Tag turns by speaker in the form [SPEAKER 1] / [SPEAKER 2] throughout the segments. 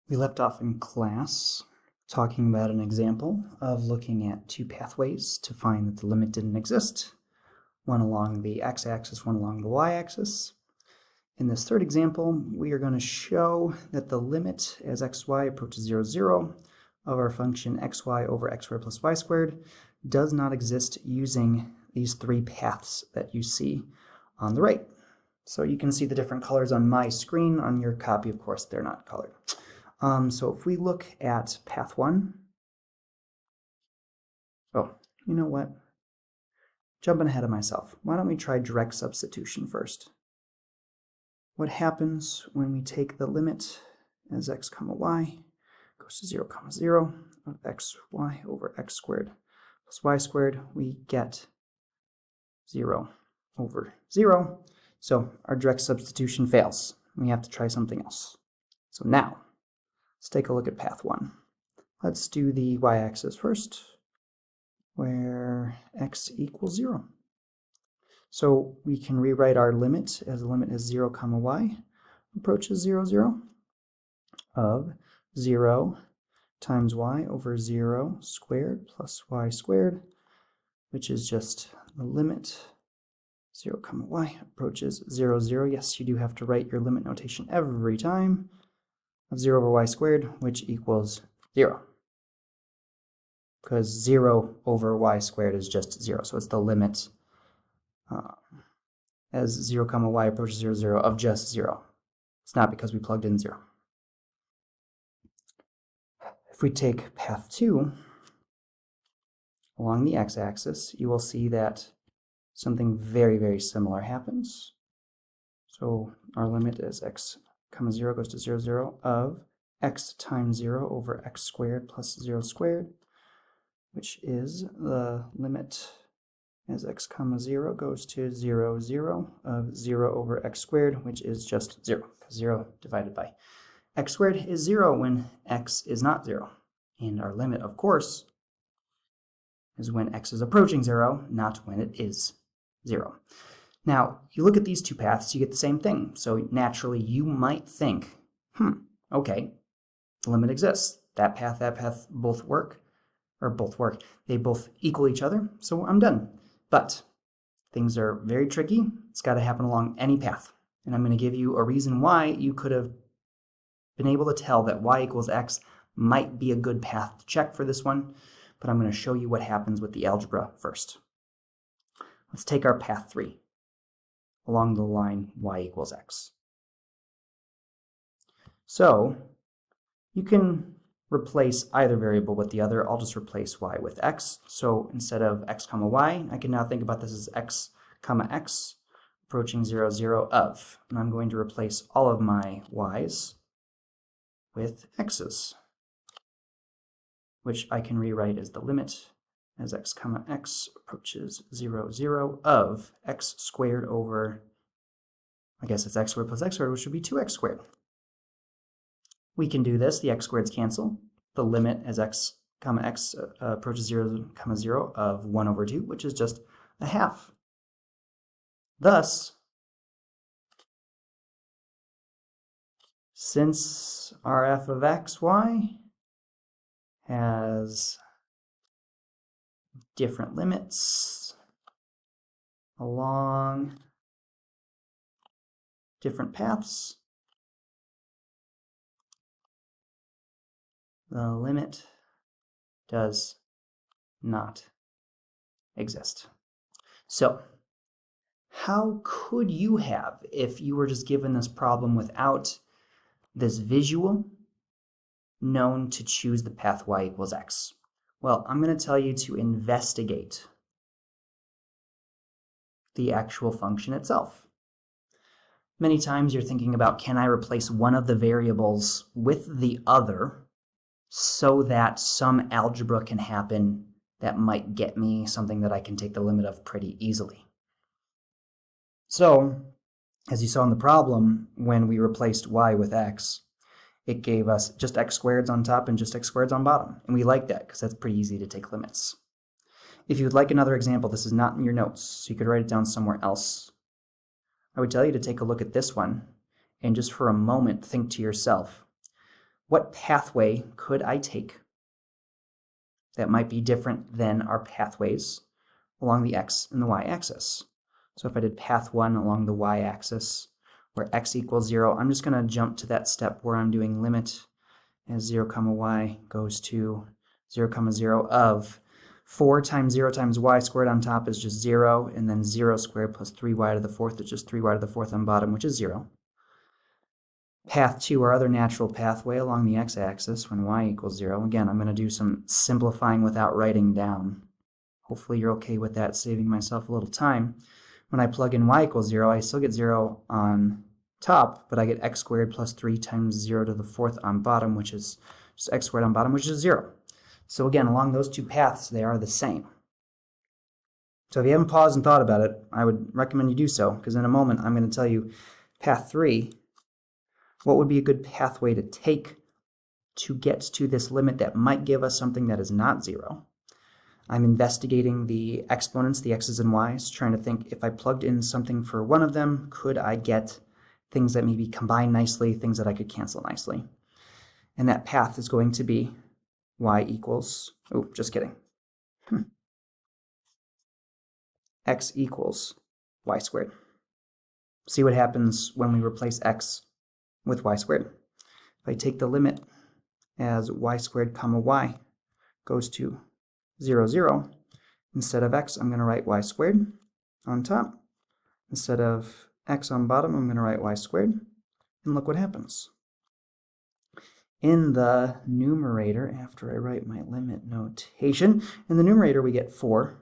[SPEAKER 1] We left off in class talking about an example of looking at two pathways to find that the limit didn't exist, one along the x-axis, one along the y-axis. In this third example, we are going to show that the limit as xy approaches 0, 0 of our function xy over x squared plus y squared does not exist using these three paths that you see on the right. So you can see the different colors on my screen. On your copy, of course, they're not colored. So if we look at path 1, oh, you know what? Jumping ahead of myself. Why don't we try direct substitution first? What happens when we take the limit as x comma y goes to 0 comma 0 of xy over x squared plus y squared? We get 0 over 0. So our direct substitution fails. We have to try something else. So now, let's take a look at path 1. Let's do the y-axis first, where x equals 0. So we can rewrite our limit as the limit is 0 comma y approaches 0, 0 of 0 times y over 0 squared plus y squared, which is just the limit 0 comma y approaches 0, 0. Yes, you do have to write your limit notation every time, of 0 over y squared, which equals 0. Because 0 over y squared is just 0. So it's the limit as 0 comma y approaches 0, 0 of just 0. It's not because we plugged in 0. If we take path 2 along the x-axis, you will see that something very, very similar happens. So our limit as x comma 0 goes to 0, 0 of x times 0 over x squared plus 0 squared, which is the limit as x comma 0 goes to 0, 0 of 0 over x squared, which is just 0. 0 divided by x squared is 0 when x is not 0. And our limit, of course, is when x is approaching 0, not when it is 0. Now, you look at these two paths, you get the same thing. So naturally, you might think, okay, the limit exists. That path both work. They both equal each other, so I'm done. But things are very tricky. It's got to happen along any path. And I'm going to give you a reason why you could have been able to tell that y equals x might be a good path to check for this one, but I'm going to show you what happens with the algebra first. Let's take our path 3 along the line y equals x. So you can replace either variable with the other. I'll just replace y with x. So instead of x comma y, I can now think about this as x comma x approaching 0, 0 of. And I'm going to replace all of my y's with x's, which I can rewrite as the limit as x comma x approaches 0, 0 of x squared over, I guess it's x squared plus x squared, which would be 2x squared. We can do this. The x squareds cancel. The limit as x comma x approaches 0 comma 0 of 1 over 2, which is just a half. Thus, since our f of x, y has different limits along different paths, the limit does not exist. So, how could you have, if you were just given this problem without this visual, known to choose the path y equals x? Well, I'm going to tell you to investigate the actual function itself. Many times you're thinking about, can I replace one of the variables with the other so that some algebra can happen that might get me something that I can take the limit of pretty easily? So, as you saw in the problem, when we replaced y with x, it gave us just x squareds on top and just x squareds on bottom. And we like that because that's pretty easy to take limits. If you would like another example, this is not in your notes, so you could write it down somewhere else. I would tell you to take a look at this one and just for a moment think to yourself, what pathway could I take that might be different than our pathways along the x and the y-axis? So if I did path 1 along the y-axis, where x equals 0, I'm just going to jump to that step where I'm doing limit as 0 comma y goes to 0 comma 0 of 4 times 0 times y squared on top is just 0, and then 0 squared plus 3y to the fourth is just 3y to the fourth on bottom, which is 0. Path 2, our other natural pathway along the x-axis when y equals 0. Again, I'm going to do some simplifying without writing down. Hopefully you're okay with that, saving myself a little time. When I plug in y equals 0, I still get 0 on top, but I get x squared plus 3 times 0 to the fourth on bottom, which is just x squared on bottom, which is 0. So again, along those two paths, they are the same. So if you haven't paused and thought about it, I would recommend you do so, because in a moment I'm going to tell you path 3, what would be a good pathway to take to get to this limit that might give us something that is not 0. I'm investigating the exponents, the x's and y's, trying to think if I plugged in something for one of them, could I get things that maybe combine nicely, things that I could cancel nicely. And that path is going to be y equals, oh, just kidding, x equals y squared. See what happens when we replace x with y squared. If I take the limit as y squared comma y goes to 0, 0, instead of x, I'm going to write y squared on top. Instead of x on bottom, I'm going to write y squared. And look what happens. In the numerator, after I write my limit notation, in the numerator we get 4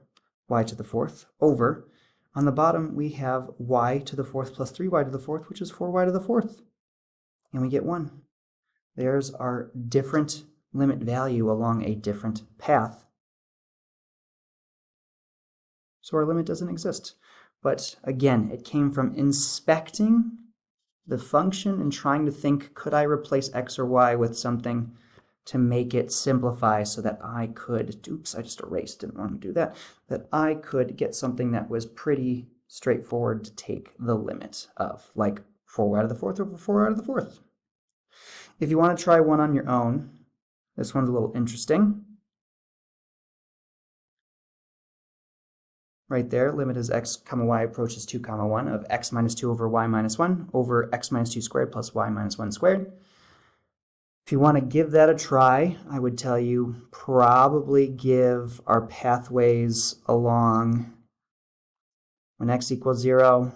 [SPEAKER 1] y to the fourth over. On the bottom we have y to the fourth plus 3y to the fourth, which is 4y to the fourth. And we get 1. There's our different limit value along a different path. So our limit doesn't exist. But again, it came from inspecting the function and trying to think, could I replace x or y with something to make it simplify so that I could, oops, I just erased, didn't want to do that, that I could get something that was pretty straightforward to take the limit of, like 4y to the fourth over 4y to the fourth. If you want to try one on your own, this one's a little interesting. Right there, limit as x comma y approaches 2 comma 1 of x minus 2 over y minus 1 over x minus 2 squared plus y minus 1 squared. If you want to give that a try, I would tell you probably give our pathways along when x equals 0,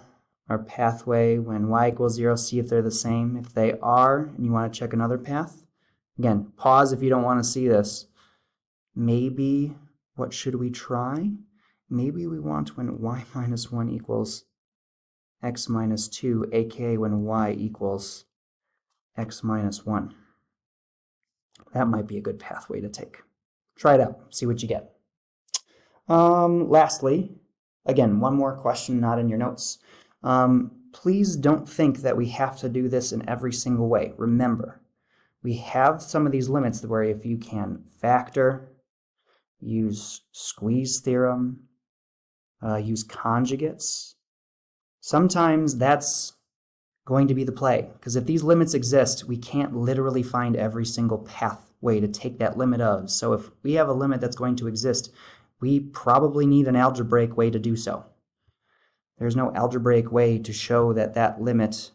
[SPEAKER 1] our pathway when y equals 0, see if they're the same. If they are, and you want to check another path, again, pause if you don't want to see this. Maybe, what should we try? Maybe we want when y minus 1 equals x minus 2, aka when y equals x minus 1. That might be a good pathway to take. Try it out, see what you get. Lastly, again, one more question not in your notes. Please don't think that we have to do this in every single way. Remember, we have some of these limits where if you can factor, use squeeze theorem, use conjugates, sometimes that's going to be the play. Because if these limits exist, we can't literally find every single pathway to take that limit of. So if we have a limit that's going to exist, we probably need an algebraic way to do so. There's no algebraic way to show that that limit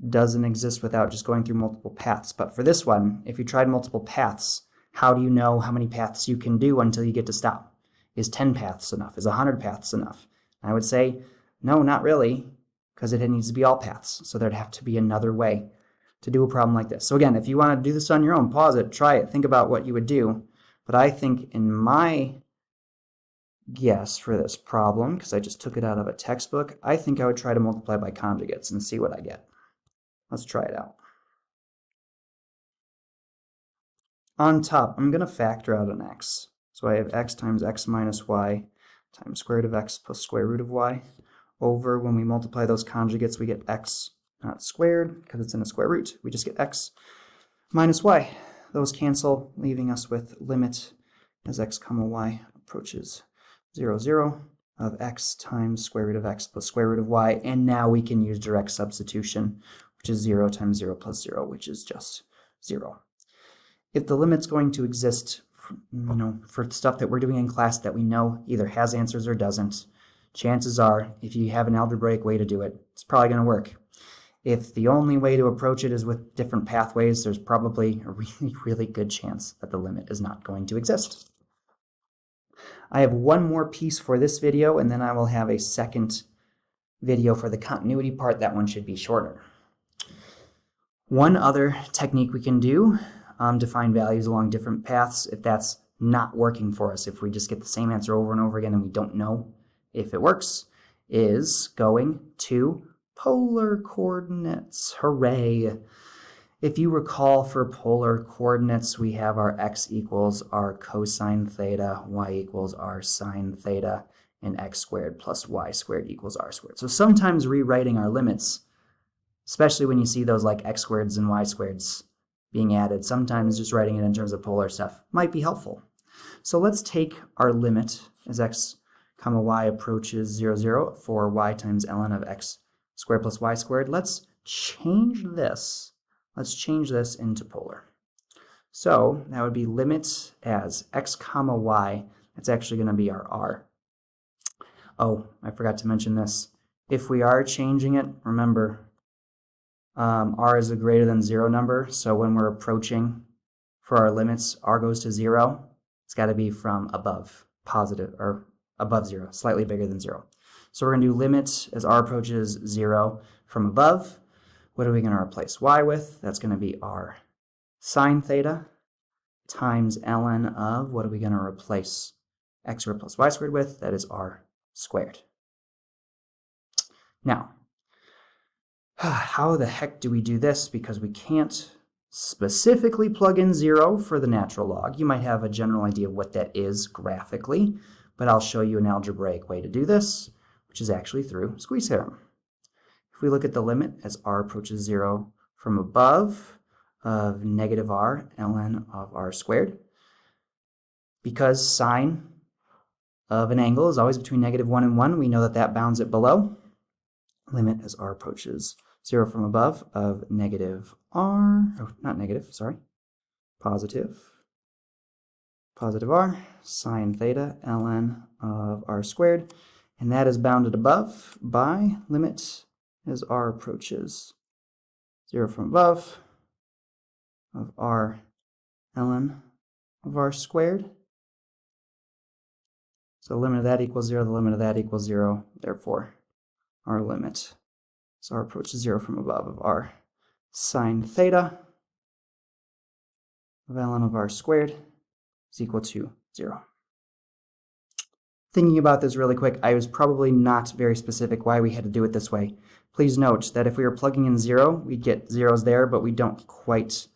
[SPEAKER 1] doesn't exist without just going through multiple paths. But for this one, if you tried multiple paths, how do you know how many paths you can do until you get to stop? Is 10 paths enough? Is 100 paths enough? I would say, no, not really, because it needs to be all paths. So there'd have to be another way to do a problem like this. So again, if you want to do this on your own, pause it, try it, think about what you would do. But I think in my guess for this problem, because I just took it out of a textbook, I think I would try to multiply by conjugates and see what I get. Let's try it out. On top, I'm going to factor out an x. So I have x times x minus y times square root of x plus square root of y over, when we multiply those conjugates, we get x not squared because it's in a square root. We just get x minus y. Those cancel, leaving us with limit as x comma y approaches 0, 0 of x times square root of x plus square root of y. And now we can use direct substitution, which is 0 times 0 plus 0, which is just 0. If the limit's going to exist, for stuff that we're doing in class that we know either has answers or doesn't, chances are, if you have an algebraic way to do it, it's probably going to work. If the only way to approach it is with different pathways, there's probably a really, really good chance that the limit is not going to exist. I have one more piece for this video, and then I will have a second video for the continuity part. That one should be shorter. One other technique we can do to find values along different paths, if that's not working for us, if we just get the same answer over and over again and we don't know if it works, is going to polar coordinates. Hooray! If you recall, for polar coordinates, we have our x equals our cosine theta, y equals our sine theta, and x squared plus y squared equals r squared. So sometimes rewriting our limits, especially when you see those like x squareds and y squareds being added, sometimes just writing it in terms of polar stuff might be helpful. So let's take our limit as x comma y approaches 0, 0 for y times ln of x squared plus y squared. Let's change this. Let's change this into polar. So that would be limit as x comma y. That's actually going to be our r. Oh, I forgot to mention this. If we are changing it, remember, r is a greater than 0 number, so when we're approaching for our limits, r goes to 0. It's got to be from above, positive, or above 0, slightly bigger than 0. So we're going to do limit as r approaches 0 from above. What are we going to replace y with? That's going to be r sine theta times ln of, what are we going to replace x squared plus y squared with? That is r squared. Now, how the heck do we do this? Because we can't specifically plug in 0 for the natural log. You might have a general idea of what that is graphically, but I'll show you an algebraic way to do this, which is actually through squeeze theorem. If we look at the limit as r approaches 0 from above of negative r ln of r squared, because sine of an angle is always between -1 and 1, we know that that bounds it below. Limit as r approaches 0 from above of negative r, oh, not negative, sorry, positive r sine theta ln of r squared, and that is bounded above by limit as r approaches 0 from above of r ln of r squared. So the limit of that equals 0, the limit of that equals 0, therefore our limit as r approaches 0 from above of r sine theta of ln of r squared is equal to 0. Thinking about this really quick, I was probably not very specific why we had to do it this way. Please note that if we were plugging in 0, we'd get zeros there, but we don't quite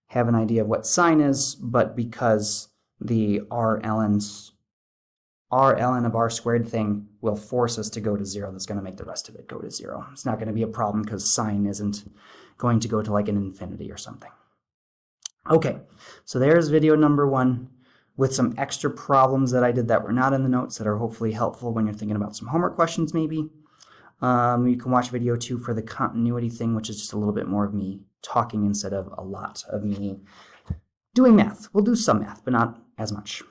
[SPEAKER 1] have an idea of what sine is, but because the r ln of r squared thing will force us to go to 0, that's going to make the rest of it go to 0. It's not going to be a problem because sine isn't going to go to like an infinity or something. Okay, so there's video number 1 with some extra problems that I did that were not in the notes that are hopefully helpful when you're thinking about some homework questions maybe. You can watch video 2 for the continuity thing, which is just a little bit more of me talking instead of a lot of me doing math. We'll do some math, but not as much.